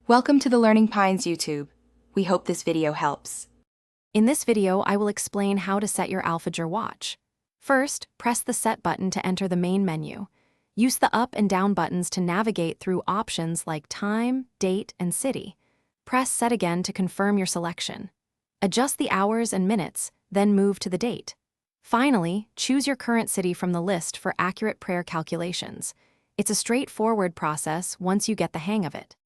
Welcome to the Learning Pines YouTube. We hope this video helps. In this video, I will explain how to set your Alfajr watch. First, press the Set button to enter the main menu. Use the up and down buttons to navigate through options like time, date, and city. Press Set again to confirm your selection. Adjust the hours and minutes, then move to the date. Finally, choose your current city from the list for accurate prayer calculations. It's a straightforward process once you get the hang of it.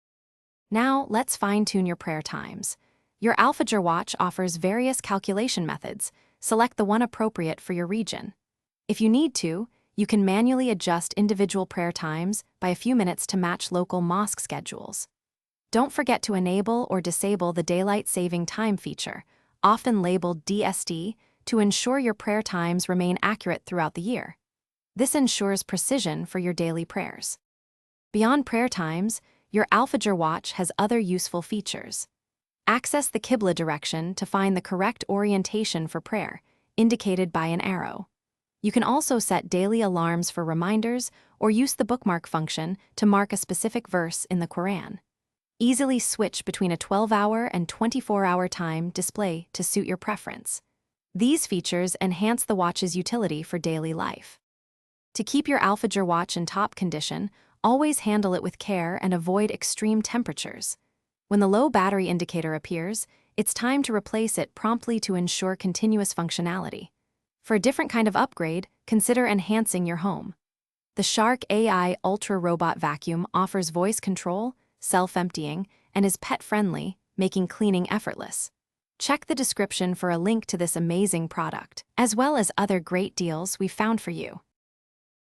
Now, let's fine-tune your prayer times. Your Alfajr watch offers various calculation methods. Select the one appropriate for your region. If you need to, you can manually adjust individual prayer times by a few minutes to match local mosque schedules. Don't forget to enable or disable the Daylight Saving Time feature, often labeled DST, to ensure your prayer times remain accurate throughout the year. This ensures precision for your daily prayers. Beyond prayer times, your Alfajr watch has other useful features. Access the Qibla direction to find the correct orientation for prayer, indicated by an arrow. You can also set daily alarms for reminders or use the bookmark function to mark a specific verse in the Quran. Easily switch between a 12-hour and 24-hour time display to suit your preference. These features enhance the watch's utility for daily life. To keep your Alfajr watch in top condition, always handle it with care and avoid extreme temperatures. When the low battery indicator appears, it's time to replace it promptly to ensure continuous functionality. For a different kind of upgrade, consider enhancing your home. The Shark AI Ultra Robot Vacuum offers voice control, self-emptying, and is pet-friendly, making cleaning effortless. Check the description for a link to this amazing product, as well as other great deals we've found for you.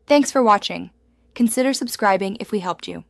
Thanks for watching. Consider subscribing if we helped you.